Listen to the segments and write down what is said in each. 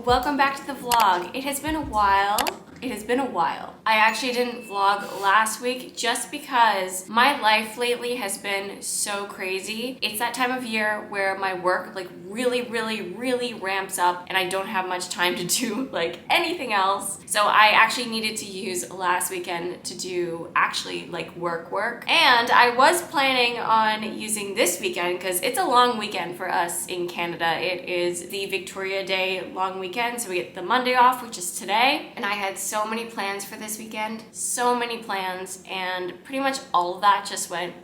welcome back to the vlog. It has been a while. I actually didn't vlog last week just because my life lately has been so crazy. It's that time of year where my work really ramps up and I don't have much time to do like anything else. So I actually needed to use last weekend to do actually like work. And I was planning on using this weekend because it's a long weekend for us in Canada. It is the Victoria Day long weekend. So we get the Monday off, which is today. And I had so many plans for this weekend, so many plans, and pretty much all of that just went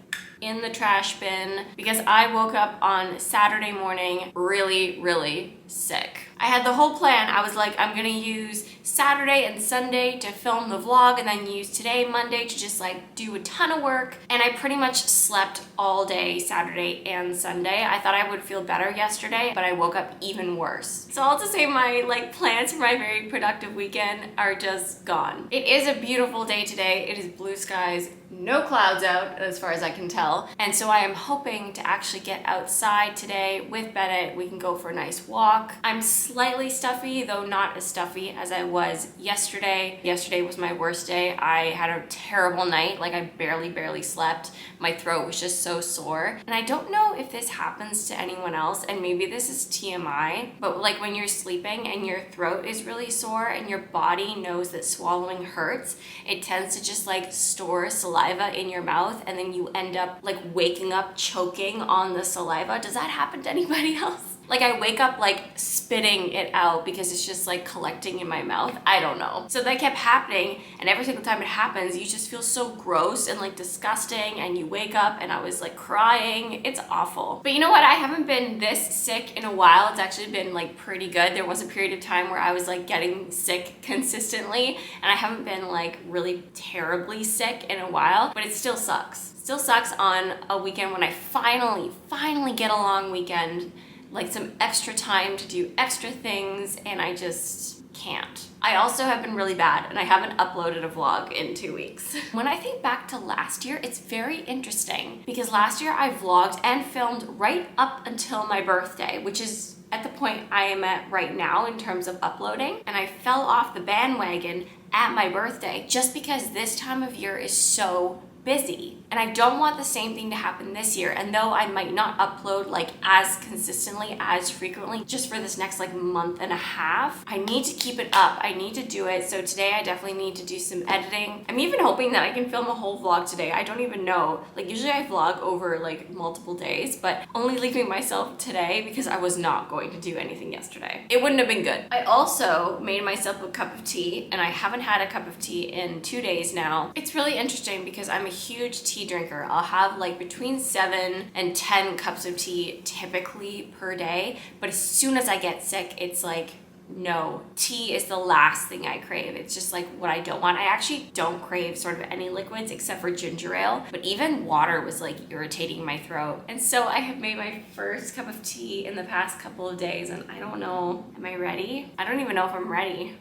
in the trash bin because I woke up on Saturday morning really sick. I had the whole plan. I was like, I'm gonna use Saturday and Sunday to film the vlog and then use today, Monday, to just like do a ton of work. And I pretty much slept all day Saturday and Sunday. I thought I would feel better yesterday, but I woke up even worse. So all to say my like plans for my very productive weekend are just gone. It is a beautiful day today. It is blue skies, no clouds out as far as I can tell. And so I am hoping to actually get outside today with Bennett. We can go for a nice walk. I'm slightly stuffy, though not as stuffy as I was yesterday. Yesterday was my worst day. I had a terrible night. Like I barely slept. My throat was just so sore. And I don't know if this happens to anyone else, and maybe this is TMI, but like when you're sleeping and your throat is really sore and your body knows that swallowing hurts, it tends to just like store saliva in your mouth, and then you end up like waking up choking on the saliva. Does that happen to anybody else? Like I wake up like spitting it out because it's just like collecting in my mouth. I don't know. So that kept happening, and every single time it happens, you just feel so gross and like disgusting, and you wake up and I was like crying. It's awful. But you know what? I haven't been this sick in a while. It's actually been like pretty good. There was a period of time where I was like getting sick consistently, and I haven't been like really terribly sick in a while, but it still sucks. It still sucks on a weekend when I finally get a long weekend, like some extra time to do extra things, and I just can't. I also have been really bad and I haven't uploaded a vlog in 2 weeks. When I think back to last year, it's very interesting because last year I vlogged and filmed right up until my birthday, which is at the point I am at right now in terms of uploading, and I fell off the bandwagon at my birthday just because this time of year is so busy. And I don't want the same thing to happen this year. And though I might not upload like as consistently, as frequently, just for this next like month and a half, I need to keep it up. I need to do it. So today I definitely need to do some editing. I'm even hoping that I can film a whole vlog today. I don't even know. Like usually I vlog over like multiple days, but only leaving myself today because I was not going to do anything yesterday. It wouldn't have been good. I also made myself a cup of tea, and I haven't had a cup of tea in 2 days now. It's really interesting because I'm a huge tea drinker. I'll have like between 7 and 10 cups of tea typically per day, but as soon as I get sick, it's like, no, tea is the last thing I crave. It's just like what I don't want. I actually don't crave sort of any liquids except for ginger ale, but even water was like irritating my throat. And so I have made my first cup of tea in the past couple of days, and I don't know, am I ready? I don't even know if I'm ready.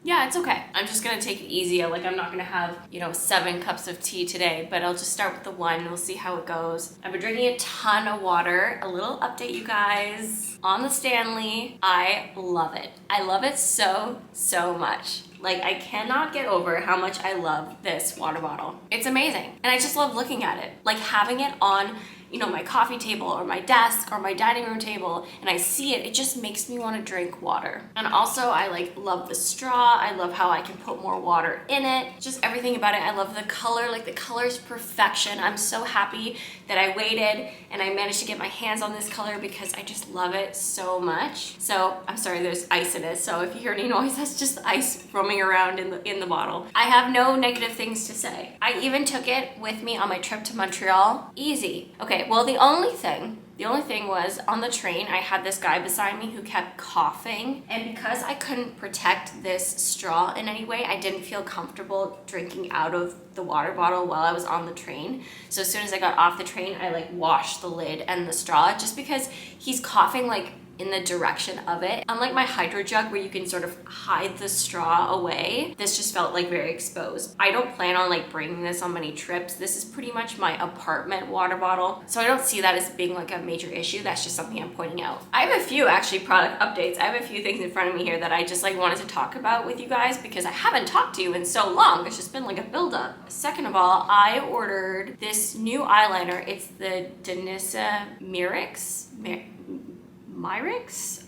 Yeah, it's okay. I'm just gonna take it easy. Like I'm not gonna have, 7 cups of tea today, but I'll just start with the one. We'll see how it goes. I've been drinking a ton of water. A little update, you guys, on the Stanley. I love it. I love it so much. Like I cannot get over how much I love this water bottle. It's amazing. And I just love looking at it. Like having it on my coffee table or my desk or my dining room table, and I see it, it just makes me want to drink water. And also I like love the straw. I love how I can put more water in it. Just everything about it. I love the color, like the color's perfection. I'm so happy that I waited and I managed to get my hands on this color because I just love it so much. So I'm sorry, there's ice in it. So if you hear any noise, that's just ice roaming around in the bottle. I have no negative things to say. I even took it with me on my trip to Montreal. Easy. Okay, well the only thing was on the train, I had this guy beside me who kept coughing, and because I couldn't protect this straw in any way, I didn't feel comfortable drinking out of the water bottle while I was on the train. So as soon as I got off the train, I like washed the lid and the straw just because he's coughing like in the direction of it. Unlike my Hydro Jug where you can sort of hide the straw away, this just felt like very exposed. I don't plan on like bringing this on many trips. This is pretty much my apartment water bottle, so I don't see that as being like a major issue. That's just something I'm pointing out. I have a few actually product updates. I have a few things in front of me here that I just like wanted to talk about with you guys because I haven't talked to you in so long. There's just been like a buildup. Second of all, I ordered this new eyeliner. It's the Danissa Myrix?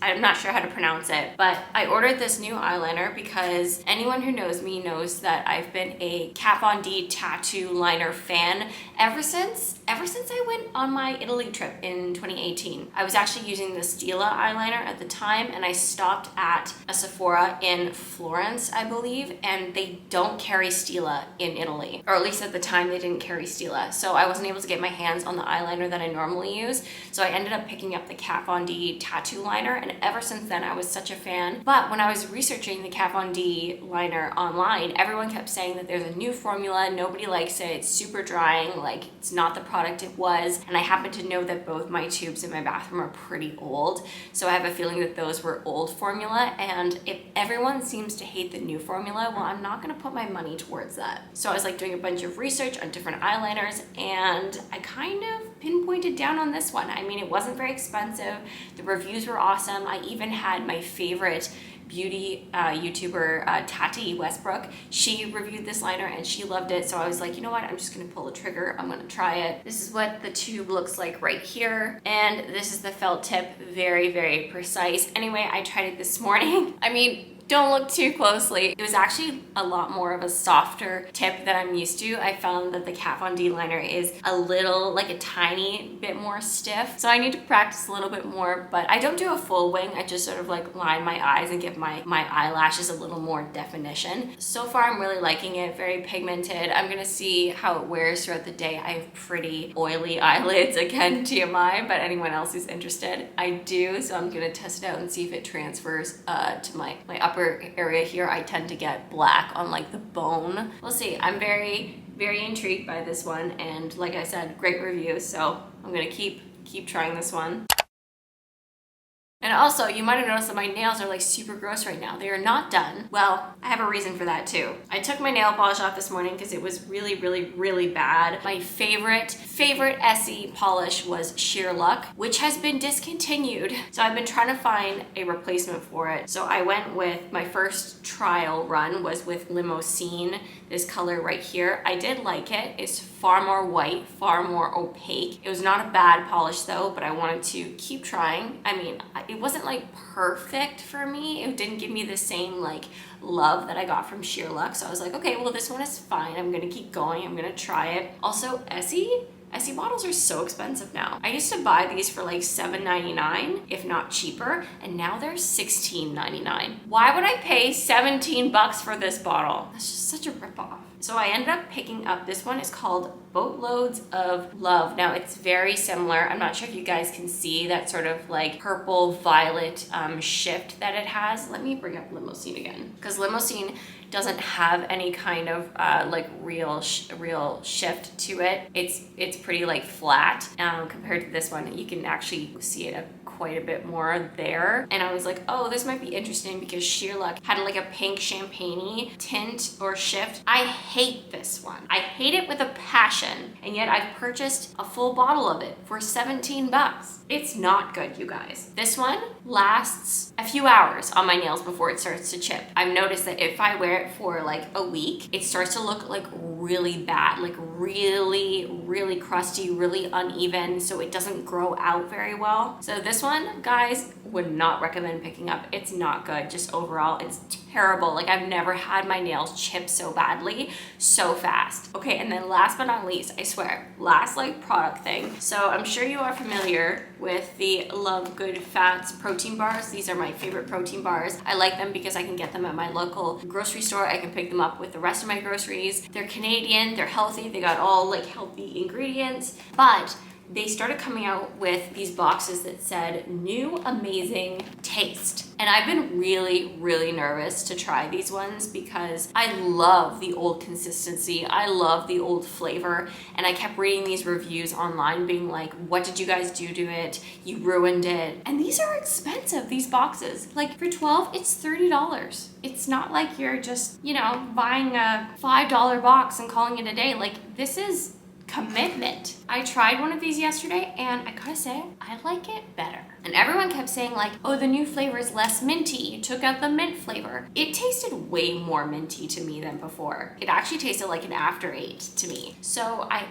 I'm not sure how to pronounce it, but I ordered this new eyeliner because anyone who knows me knows that I've been a Kat Von D tattoo liner fan ever since I went on my Italy trip in 2018. I was actually using the Stila eyeliner at the time, and I stopped at a Sephora in Florence, I believe, and they don't carry Stila in Italy, or at least at the time they didn't carry Stila. So I wasn't able to get my hands on the eyeliner that I normally use, so I ended up picking up the Kat Von D tattoo liner, and ever since then I was such a fan. But when I was researching the Kat Von D liner online, everyone kept saying that there's a new formula, nobody likes it, it's super drying, like it's not the product it was, and I happen to know that both my tubes in my bathroom are pretty old, so I have a feeling that those were old formula, and if everyone seems to hate the new formula, well, I'm not gonna put my money towards that. So I was like doing a bunch of research on different eyeliners, and I kind of pinpointed down on this one. I mean, it wasn't very expensive, the reviews were awesome. I even had my favorite beauty YouTuber, Tati Westbrook. She reviewed this liner and she loved it. So I was like, you know what? I'm just gonna pull the trigger. I'm gonna try it. This is what the tube looks like right here. And this is the felt tip. Very, very precise. Anyway, I tried it this morning. I mean, don't look too closely. It was actually a lot more of a softer tip than I'm used to. I found that the Kat Von D liner is a little, like a tiny bit more stiff. So I need to practice a little bit more, but I don't do a full wing. I just sort of like line my eyes and give my eyelashes a little more definition. So far, I'm really liking it. Very pigmented. I'm gonna see how it wears throughout the day. I have pretty oily eyelids, again, TMI, but anyone else who's interested, I do. So I'm gonna test it out and see if it transfers to my upper area here. I tend to get black on like the bone. We'll see. I'm very, very intrigued by this one, and like I said, great review, so I'm gonna keep trying this one. And also, you might have noticed that my nails are like super gross right now. They are not done. Well, I have a reason for that too. I took my nail polish off this morning because it was really, really, really bad. My favorite Essie polish was Sheer Luck, which has been discontinued. So I've been trying to find a replacement for it. So I went with, my first trial run was with Limousine, this color right here. I did like it. It's far more white, far more opaque. It was not a bad polish though, but I wanted to keep trying. I mean, it wasn't like perfect for me. It didn't give me the same like love that I got from Sheer Luck. So I was like, okay, well, this one is fine. I'm gonna keep going. I'm gonna try it. Also, Essie bottles are so expensive now. I used to buy these for like $7.99, if not cheaper, and now they're $16.99. Why would I pay 17 bucks for this bottle? That's just such a ripoff. So I ended up picking up, this one is called Boatloads of Love. Now it's very similar. I'm not sure if you guys can see that sort of like purple violet shift that it has. Let me bring up Limousine again, because Limousine doesn't have any kind of like real shift to it. It's pretty like flat compared to this one. You can actually see it quite a bit more there. And I was like, oh, this might be interesting because Sheer Luck had like a pink champagne tint or shift. I hate this one. I hate it with a passion, and yet I've purchased a full bottle of it for 17 bucks. It's not good, you guys. This one lasts a few hours on my nails before it starts to chip. I've noticed that if I wear it for like a week, it starts to look like really bad, like really, really crusty, really uneven, so it doesn't grow out very well. So this one, guys, would not recommend picking up. It's not good. Just overall, it's terrible. Like, I've never had my nails chip so badly, so fast. Okay, and then last but not least, I swear, last like product thing. So I'm sure you are familiar with the Love Good Fats protein bars. These are my favorite protein bars. I like them because I can get them at my local grocery store. I can pick them up with the rest of my groceries. They're Canadian, they're healthy, they got all like healthy ingredients, but they started coming out with these boxes that said new amazing taste. And I've been really, really nervous to try these ones because I love the old consistency. I love the old flavor. And I kept reading these reviews online being like, what did you guys do to it? You ruined it. And these are expensive, these boxes. Like for 12, it's $30. It's not like you're just, you know, buying a $5 box and calling it a day. Like this is commitment. I tried one of these yesterday and I gotta say, I like it better. And everyone kept saying like, oh, the new flavor is less minty. You took out the mint flavor. It tasted way more minty to me than before. It actually tasted like an after eight to me. So I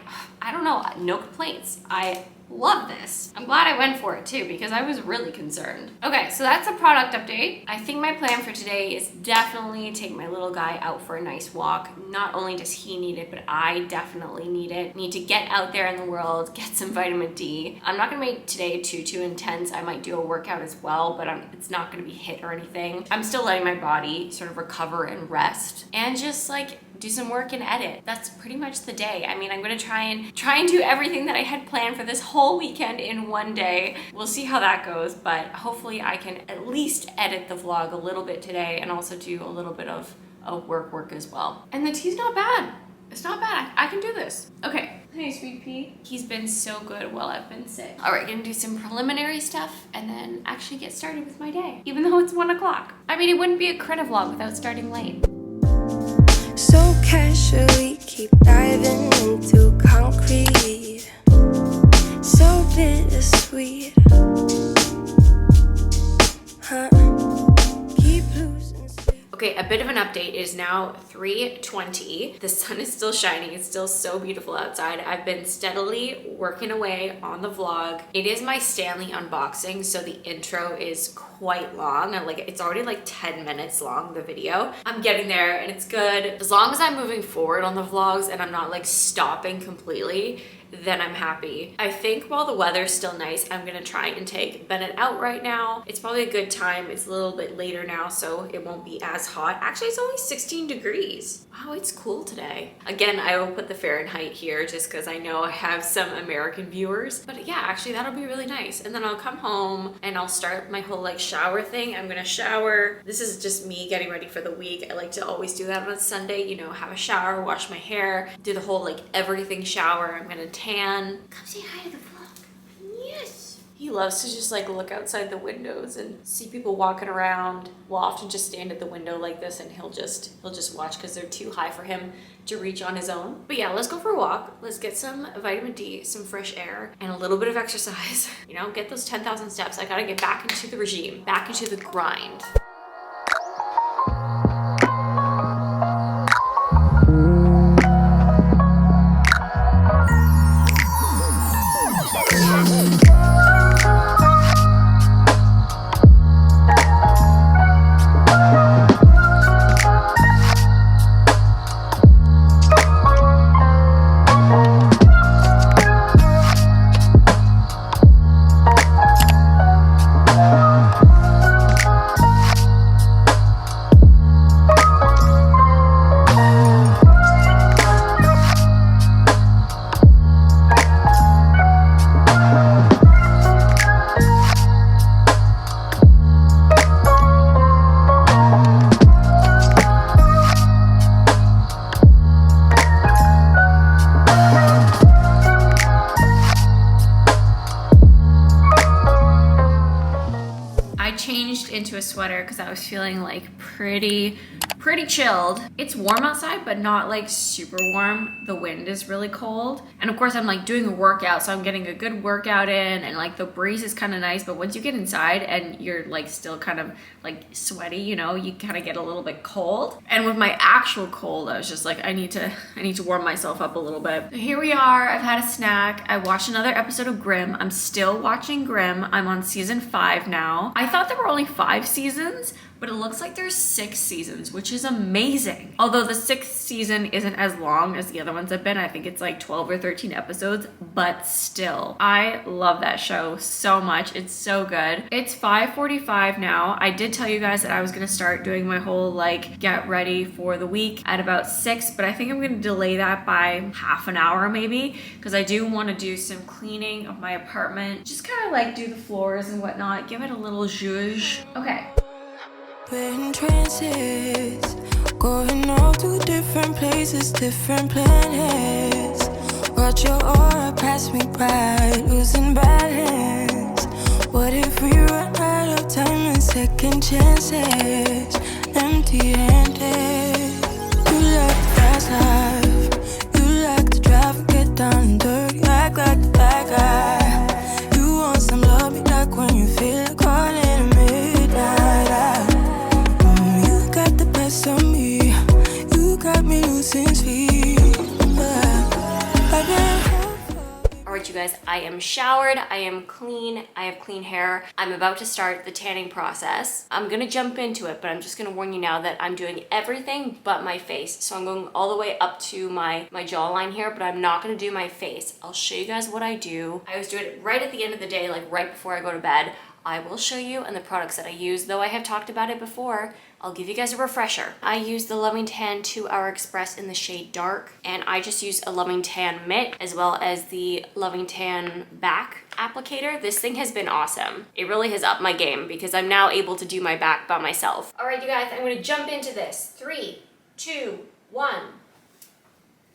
don't know, no complaints. I love this. I'm glad I went for it too because I was really concerned. Okay, so that's a product update. I think my plan for today is definitely take my little guy out for a nice walk. Not only does he need it, but I definitely need it. Need to get out there in the world, get some vitamin D. I'm not gonna make today too intense. I might do a workout as well, but it's not gonna be HIIT or anything. I'm still letting my body sort of recover and rest and just like do some work and edit. That's pretty much the day. I mean, I'm gonna try and do everything that I had planned for this whole weekend in one day. We'll see how that goes, but hopefully I can at least edit the vlog a little bit today and also do a little bit of work as well. And the tea's not bad. It's not bad. I can do this. Okay. Hey, sweet pea. He's been so good while I've been sick. All right, gonna do some preliminary stuff and then actually get started with my day, even though it's 1 o'clock. I mean, it wouldn't be a Karenna vlog without starting late. So casually keep diving into concrete, so bittersweet, huh? Keep losing sleep. Okay, a bit of an update. It is now 3:20. The sun is still shining. It's still so beautiful outside. I've been steadily working away on the vlog. It is my Stanley unboxing, so the intro is quite long. It's already like 10 minutes long, the video. I'm getting there and it's good. As long as I'm moving forward on the vlogs and I'm not like stopping completely, then I'm happy. I think while the weather's still nice, I'm gonna try and take Bennett out right now. It's probably a good time. It's a little bit later now, so it won't be as hot. Actually, it's only 16 degrees. Wow, it's cool today. Again, I will put the Fahrenheit here just because I know I have some American viewers. But yeah, actually that'll be really nice. And then I'll come home and I'll start my whole like shower thing. I'm gonna shower. This is just me getting ready for the week. I like to always do that on a Sunday, you know, have a shower, wash my hair, do the whole like everything shower. I'm gonna tan. Come say hi to the vlog. Yes. He loves to just like look outside the windows and see people walking around. We'll often just stand at the window like this and he'll just watch because they're too high for him to reach on his own. But yeah, let's go for a walk. Let's get some vitamin D, some fresh air, and a little bit of exercise. You know, get those 10,000 steps. I gotta get back into the regime, back into the grind. Into a sweater because I was feeling like pretty chilled. It's warm outside, but not like super warm. The wind is really cold. And of course I'm like doing a workout, so I'm getting a good workout in and like the breeze is kind of nice, but once you get inside and you're like still kind of like sweaty, you know, you kind of get a little bit cold. And with my actual cold, I was just like, I need to warm myself up a little bit. So here we are. I've had a snack. I watched another episode of Grimm. I'm still watching Grimm. I'm on season 5 now. I thought there were only 5 seasons, but it looks like there's 6 seasons, which is amazing. Although the 6th season isn't as long as the other ones have been. I think it's like 12 or 13 episodes, but still, I love that show so much. It's so good. It's 5:45 now. I did tell you guys that I was gonna start doing my whole like get ready for the week at about 6, but I think I'm gonna delay that by half an hour maybe, because I do want to do some cleaning of my apartment. Just kind of like do the floors and whatnot, give it a little zhuzh. Okay. We're in trances, going off to different places, different planets. Watch your aura pass me by, losing balance. What if we run out of time and second chances? Empty-handed. You like the fast life, you like to drive and get down and dirty, act like the bad guy. You want some love, be like when you feel like calling at midnight. You got the best of me, you got me losing sleep. Alright you guys, I am showered, I am clean, I have clean hair. I'm about to start the tanning process. I'm gonna jump into it, but I'm just gonna warn you now that I'm doing everything but my face. So I'm going all the way up to my jawline here, but I'm not gonna do my face. I'll show you guys what I do. I always do it right at the end of the day, like right before I go to bed. I will show you and the products that I use, though I have talked about it before. I'll give you guys a refresher. I use the Loving Tan 2-Hour Express in the shade Dark, and I just use a Loving Tan Mitt as well as the Loving Tan Back applicator. This thing has been awesome. It really has upped my game because I'm now able to do my back by myself. All right, you guys, I'm gonna jump into this. 3, 2, 1.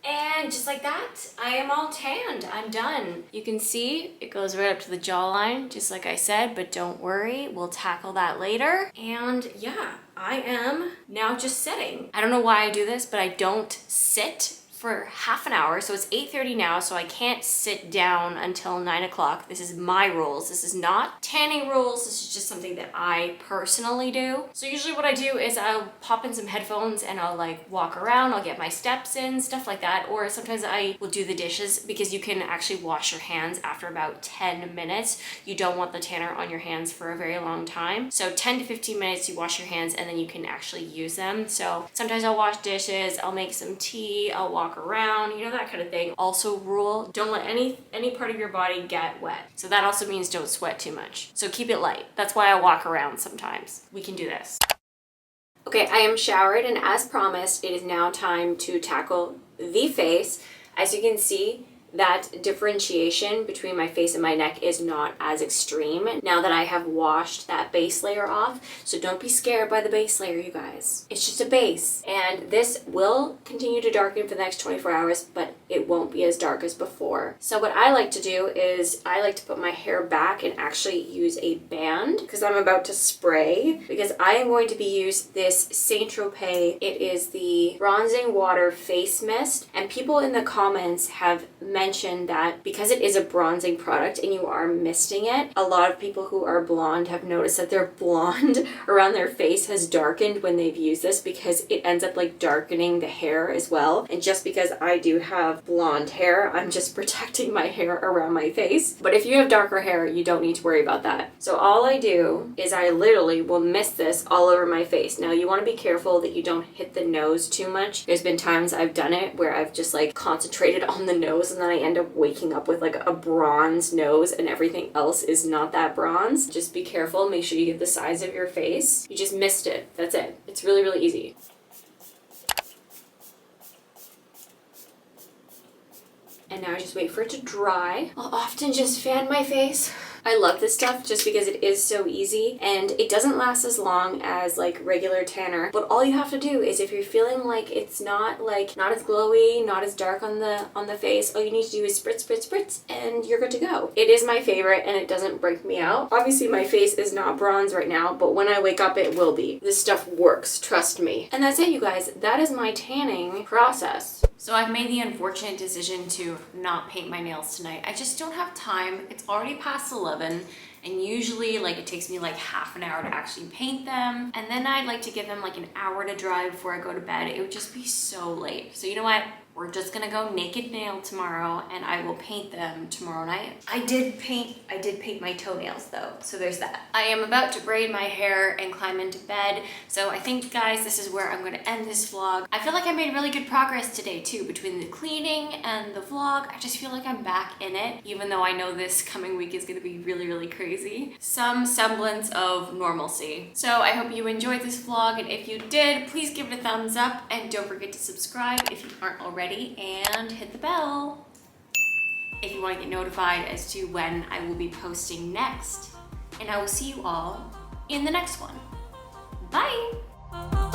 And just like that, I am all tanned. I'm done. You can see it goes right up to the jawline, just like I said, but don't worry, we'll tackle that later. And yeah, I am now just sitting. I don't know why I do this, but I don't sit for half an hour. So it's 8:30 now, so I can't sit down until 9 o'clock. This is my rules. This is not tanning rules. This is just something that I personally do. So usually what I do is I'll pop in some headphones and I'll like walk around, I'll get my steps in, stuff like that. Or sometimes I will do the dishes because you can actually wash your hands after about 10 minutes. You don't want the tanner on your hands for a very long time. So 10 to 15 minutes you wash your hands and then you can actually use them. So sometimes I'll wash dishes, I'll make some tea, I'll walk around, you know, that kind of thing. Also rule, don't let any part of your body get wet. So that also means don't sweat too much. So keep it light. That's why I walk around sometimes. We can do this. Okay, I am showered and as promised, it is now time to tackle the face. As you can see, that differentiation between my face and my neck is not as extreme now that I have washed that base layer off. So don't be scared by the base layer, you guys. It's just a base. And this will continue to darken for the next 24 hours, but it won't be as dark as before. So what I like to do is I like to put my hair back and actually use a band because I'm about to spray, because I am going to be using this Saint Tropez. It is the Bronzing Water Face Mist, and people in the comments have mentioned that because it is a bronzing product and you are misting it, a lot of people who are blonde have noticed that their blonde around their face has darkened when they've used this because it ends up like darkening the hair as well. And just because I do have blonde hair, I'm just protecting my hair around my face. But if you have darker hair, you don't need to worry about that. So all I do is I literally will mist this all over my face. Now you want to be careful that you don't hit the nose too much. There's been times I've done it where I've just like concentrated on the nose and then I end up waking up with like a bronze nose and everything else is not that bronze. Just be careful, make sure you get the size of your face. You just missed it, that's it. It's really, really easy. And now I just wait for it to dry. I'll often just fan my face. I love this stuff just because it is so easy and it doesn't last as long as like regular tanner. But all you have to do is if you're feeling like it's not as glowy, not as dark on the face, all you need to do is spritz, spritz, spritz, and you're good to go. It is my favorite and it doesn't break me out. Obviously my face is not bronze right now, but when I wake up it will be. This stuff works, trust me. And that's it, you guys. That is my tanning process. So I've made the unfortunate decision to not paint my nails tonight. I just don't have time. It's already past 11 and usually like it takes me like half an hour to actually paint them. And then I'd like to give them like an hour to dry before I go to bed. It would just be so late. So you know what? We're just gonna go naked nail tomorrow and I will paint them tomorrow night. I did paint my toenails though, so there's that. I am about to braid my hair and climb into bed, so I think, guys, this is where I'm gonna end this vlog. I feel like I made really good progress today too, between the cleaning and the vlog. I just feel like I'm back in it, even though I know this coming week is gonna be really, really crazy. Some semblance of normalcy. So I hope you enjoyed this vlog, and if you did, please give it a thumbs up, and don't forget to subscribe if you aren't already, and hit the bell if you want to get notified as to when I will be posting next. And I will see you all in the next one. Bye!